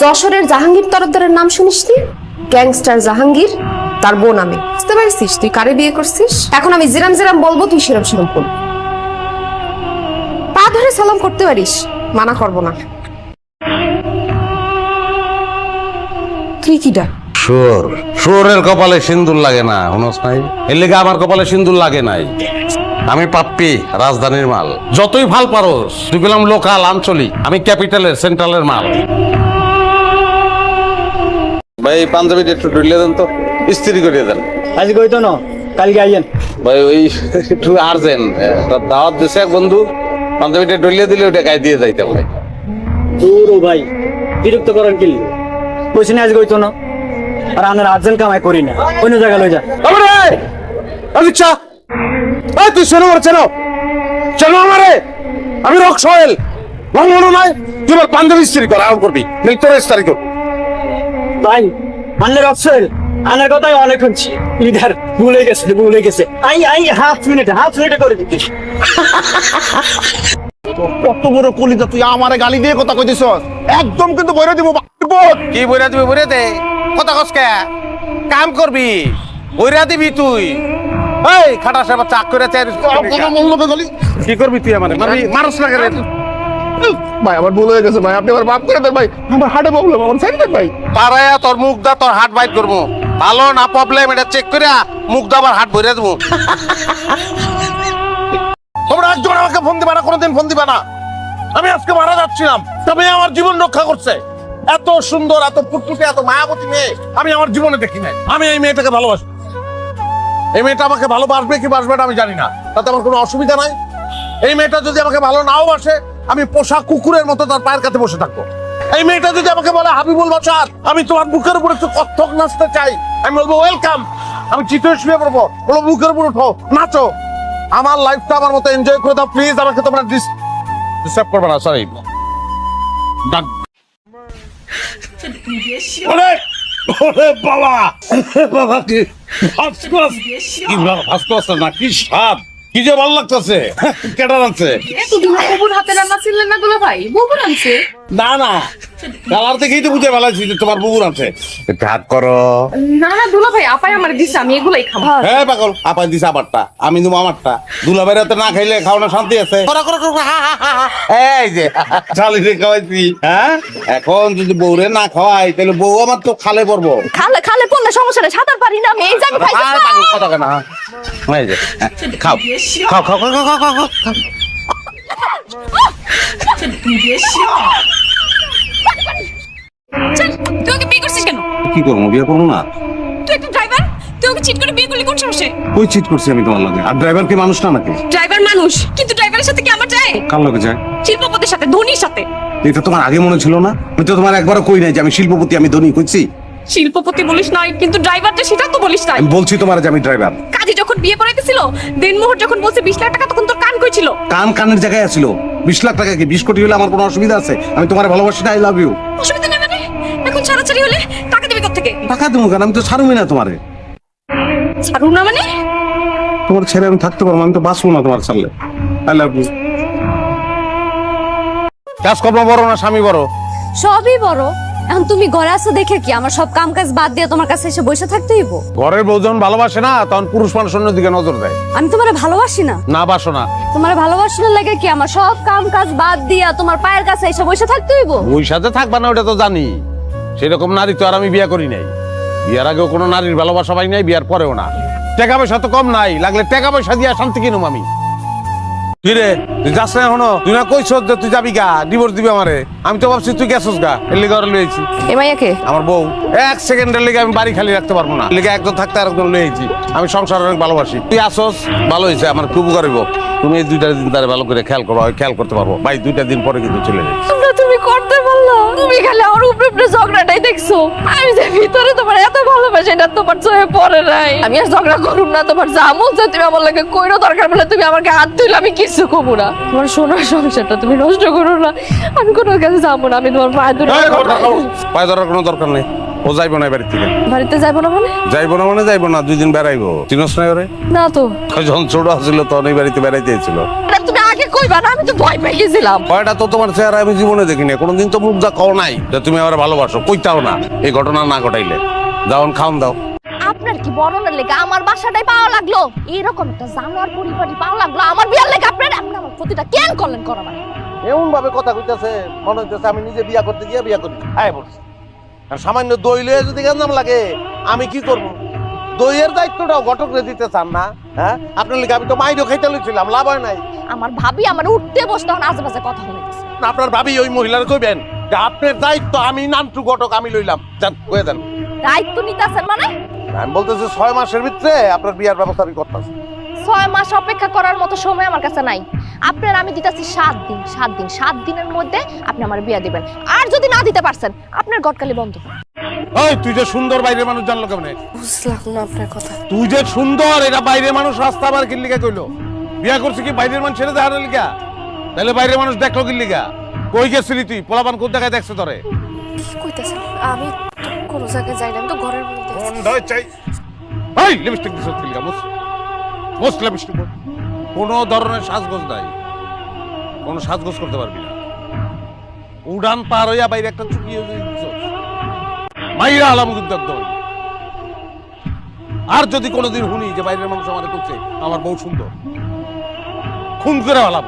যশোরের জাহাঙ্গীর তরফদারের নাম শুনিসনি? গ্যাংস্টার জাহাঙ্গীর, তার বোন আমি। বুঝতে পারছিস তুই কারে বিয়ে করছিস? এখন আমি জিরাম জিরাম বলবো, তুই সেরাম সেরাম করবি। পা ধরে সালাম করতে পারিস, মানা করবো না। তুই কিডা? শুয়োর, শুয়োরের কপালে সিন্দুর লাগে না, হুনস নাই? এর লেগে আমার কপালে সিন্দুর লাগে নাই। আমি পাপ্পি, রাজধানীর মাল। যতই ভাল পারোস, তুই গেলাম লোকাল, আঞ্চলিক। আমি ক্যাপিটালের, সেন্ট্রালের মাল। ভাই পাঞ্জাবিটা একটু ঢুলিয়ে দেন তো, ইস্ত্রি করিয়ে দেন। আজ কইতো না, কালকে আইয়েন। ভাই ওই একটু আর্জেন্ট, দাওয়াত দিছে এক বন্ধু, পাঞ্জাবিটা ঢুলিয়ে দিলে ওটা গায়ে দিয়ে যাইতে ভাই। দূর ভাই, বিরক্ত করেন কি? কইছি না আজ কইতো না, আর আনার আর্জেন্ট কামাই করি না, অন্য জায়গা লই যা। আচ্ছা তুই শোনো চেনো চেনো আমারে, আমি রক সোহেল। মনে নয় তুই আমার পাঞ্জাবি ইস্ত্রি কর, আরাম করবি, তোর ইস্তারি কর। ভাই আনলে রক্সেল, আনার কথাই অনেক শুনছি। লিডার ভুলে গেছে। আই হাফ মিনিটে করে দিতে। কত বড় কলিজা, তুই আমারে গালি দিয়ে কথা কইতেছ? একদম কিন্তু বইরা দিব। কি বইরা দিবি? বইরা দে, কথা কসকে কাম করবি, বইরা দিবি তুই। এই খাটা সাহেব চাক করে কি করবি তুই? আমার মানুষ লাগে রে। ভাই আমার ভুল হয়ে গেছে ভাই, আপনি আমার মাফ করে দেন ভাই, আমার হার্টে প্রবলেম, আমার সাইড দেন ভাই। পারায়া তোর মুখ দা, তোর হাট বাইট করবো। ভালো না প্রবলেম, এটা চেক করে মুখ দা আবার হাট ভরে দেবো। তোমরা একজন আমাকে ফোন দিবা না, কোনোদিন ফোন দিবা না। আমি আজকে মারা যাচ্ছিলাম, তবে আমার জীবন রক্ষা করছে। এত সুন্দর, এত ফুটফুটে, এত মায়াবতী মেয়ে আমি আমার জীবনে দেখি নাই। আমি এই মেয়েটাকে ভালোবাসি। এই মেয়েটা আমাকে ভালোবাসবে কি বাসবে না আমি জানি না, তাতে আমার কোনো অসুবিধা নাই। এই মেয়েটা যদি আমাকে ভালো নাও বাসে, আমি পোষা কুকুরের মতো তার পায়ের কাছে বসে থাকবো। এই মেয়েটা যদি আমাকে বলে হাবিবুল বাসার, আমি তোমার বুকের উপর একটু কত্থক নাচতে চাই, আমি বলবো ওয়েলকাম। আমি চিঠে শুয়ে পড়বো, বলবো বুকের উপর উঠো, নাচো। আমার লাইফটা আমার মতো এনজয় করে দাও প্লিজ। আমাকে তোমরা ডিস্টার্ব করবে না, সরি। বাবা বাবা, কি না, কি স্বাদ, কি যে ভালো লাগতেছে। কেটা রাখছে? হাতে রান্না ছিলেন না দুলা ভাই, বুবুর আনছে। না না, কালার দেখেই তো বুঝে ফেলাইছি যে তোমার বুবুর আছে। ভাগ করো। না না দুলা ভাই, আপাই আমার দিছে, আমি এগুলাই খাবো। হ্যাঁ পাগল, আপাই দিছে আমারটা, আমি দেবো আমারটা। দুলা বাইরে না খাইলে খাওয়ানো শান্তি আছে। এই যে শালিরে খাওয়াইছি, হ্যাঁ? এখন যদি বউরে না খাওয়াই তাহলে বউ আমার তো খালে পড়বো। খালে পড়লে সমস্যা নেই, সাঁতার পারি না আমি, এই জায়গায় খাই। কথা কেন? এই যে খাও খাও খাও খাও খাও খাও খাও। তুই ওকে বিয়ে করছিস কেন? কি করবো, বিয়ে করবো না? তুই একটা ড্রাইভার, তুই ওকে চিট করে বিয়ে করলি কোন সাহসে? কই চিট করছি আমি তোমার লগে? আর ড্রাইভার কি মানুষ না নাকি? ড্রাইভার মানুষ, কিন্তু ড্রাইভারের সাথে কি আমার যায়? কার লগে যায়? শিল্পপতির সাথে, ধোনির সাথে। এটা তোমার আগে মনে ছিল না? আমি তো তোমার একবারও কই নাই যে আমি শিল্পপতি, আমি ধনী কইছি? শিল্পপতি বলিস নাই, কিন্তু ড্রাইভার যে সেটা তো বলিস নাই। আমি বলছি তোমার যে আমি ড্রাইভার। কাজী যখন বিয়ে পড়াইতেছিল, দিনমোহর যখন বলছে 20 লাখ টাকা, তখন তোর কান কই ছিল? কান কানের জায়গায় আছিল। 20 লাখ টাকা কি 20 কোটি হলে আমার কোনো অসুবিধা আছে? আমি তোমার ভালোবাসি না, আই লাভ ইউ। অসুবিধা নেই মানে? এখন ছাড়াছাড়ি হলে টাকা দিবি কোথা থেকে? টাকা দেবো কেন? আমি তো ছাড়ুমি না তোমারে। ছাড়ু না মানে? তোমার ছেড়ে আমি থাকতে পারবো, আমি তো বাঁচবো না তোমার ছাড়লে। I love you. কাজকর্ম বড় না স্বামী বড়? সবই বড়। এখন তুমি ঘরে আছো দেখে কি আমার সব কাম কাজ বাদ দিয়ে তোমার কাছে এসে বসে থাকতে হইব? ঘরের বউ যখন ভালোবাসে না, তখন পুরুষ মানুষ অন্যদিকে নজর দেয়। আমি তোমারে ভালোবাসি না? না বাসো না। তোমারে ভালোবাসি না লাগে কি আমার সব কাম কাজ বাদ দিয়া তোমার পায়ের কাছে এসে বসে থাকতে হইব? ওই সাথে থাকবা না ওটা তো জানি। সেরকম নারী তো আর আমি বিয়ে করি নাই। বিয়ার আগেও কোনো নারীর ভালোবাসা পাই নাই, বিয়ার পরেও না। টাকা পয়সা তো কম নাই, লাগলে টাকা পয়সা দিয়া শান্তি কিনুম আমি। তুই রে, তুই যাস না এখনো? তুই না কইছ যে তুই যাবি গা, ডিভোর্স দিবি আমারে। আমি তো ভাবছি তুই গেছস গা, এর লিগে ঘরে লইছি। এ মাইয়াকে আমার বউ। 1 সেকেন্ডের লিগে আমি বাড়ি খালি রাখতে পারবো না, লিগে একজন থাকতে আরেকজন লইছি। আমি সংসার অনেক ভালোবাসি। তুই আসস, ভালো হয়েছে, আমার খুব গরিব। তুমি এই 2টা দিন তারে ভালো করে খেয়াল করো, খেয়াল করতে পারবো। ভাই 2টা দিন পরে কিন্তু চলে যাই। তুমি করতে পারলো? তুমি খালি আমার উপরে ঝগড়াটাই দেখছো। আমি যে ভিতরে তোমার এত ভালোবাসি এটা তোমার চোখে পড়ে নাই। আমি আর ঝগড়া করুম না, তোমার যা মন চায় তুমি আমার লাগে কইরো, দরকার বলে তুমি আমাকে হাত তুইলে আমি কিছু কমু না। তোমার সোনার সংসারটা তুমি নষ্ট করো না। আমি কোনো কাছে যাবো না, আমি তোমার পায়ে ধরে। পায়ে ধরার কোনো দরকার নেই, ও যাইবো না বাড়ি থেকে। বাড়িতে যাবো না মানে? যাইবো না মানে যাইবো না, 2 দিন বেড়াইবো। চিনস না ওরে? না তো। যখন ছোট ছিল তখন এই বাড়িতে বেড়াইতে এসেছিল। তুমি আগে কইবা না, আমি তো ভয় পেয়ে গেছিলাম। ভয়টা তো তোমার চেহারা আমি জীবনে দেখিনি, কোনোদিন তো মুখ যা কও নাই যে তুমি আমার ভালোবাসো, কইতাও না এই ঘটনা না ঘটাইলে। যাওন খাওন দাও। আপনার কি বরণের লেগে আমার বাসাটাই পাওয়া লাগলো? এরকম একটা জানোয়ার পরিবারই পাওয়া লাগলো আমার বিয়ার লেগে? আপনি আমার প্রতিটা কেন করলেন করাবার? এমন ভাবে কথা কইতাছে মনে হইতেছে আমি নিজে বিয়া করতে গিয়ে বিয়া করি। আয় বলছি, আর সামান্য দই লয়ে যদি গেঞ্জাম লাগে আমি কি করব? দইয়ের দায়িত্বটাও ঘটকরে দিতে চান না? হ্যাঁ, আপনার লিগে আমি তো মাইরও খাইতে লইছিলাম, লাভ হয় নাই। আমার ভাবি আমার উঠতে বসতে হন আজেবাজে কথা বলেছে। আপনার ভাবি ওই মহিলার কইবেন যে আপনার দায়িত্ব আমি নান্টু ঘটক আমি লইলাম, যান কয়ে দেন। দায়িত্ব নিতেছেন মানে? আমি বলতেছি 6 মাসের ভিতরে আপনার বিয়ার ব্যবস্থা আমি করতেছি। 6 মাস অপেক্ষা করার মতো সময় আমার কাছে নাই। আপনার আমি দিতেছি 7 দিন। 7 দিনের মধ্যে আপনি আমার বিয়া দিবেন। আর যদি না দিতে পারছেন আপনার গটকালি বন্ধ। ওই তুই যে সুন্দর বাইরের মানুষ জানলো কেমনে? বুঝলাম না আপনার কথা। তুই যে সুন্দর এটা বাইরের মানুষ রাস্তা আবার কি লিগা কইলো? বিয়া করছিস কি বাইরের মানুষ ছেড়ে দেওয়ার লিগা? তাহলে বাইরের মানুষ দেখলো কি লিগা? কই গেছিলি তুই? পোলাপান কোন জায়গায় দেখছে তোরে? কি কইতাছেন? আমি তো কোনো জায়গায় যাই না, আমি তো ঘরের মধ্যে আছি। বন্ধ চাই। এই লিপস্টিক দিছ কি লিগা? মোস লিপস্টিক। কোনো ধরনের সাজগোজ নাই, কোনো সাজগোজ করতে পারবি না। উড়ান পার হইয়া বাইরে একটা চুকি দিছ মাইরা আলাম কিন্তু একদম। আর যদি কোনোদিন শুনি যে বাইরের মানুষ আমার করছে আমার বউ সুন্দর, খুন করে আলাম।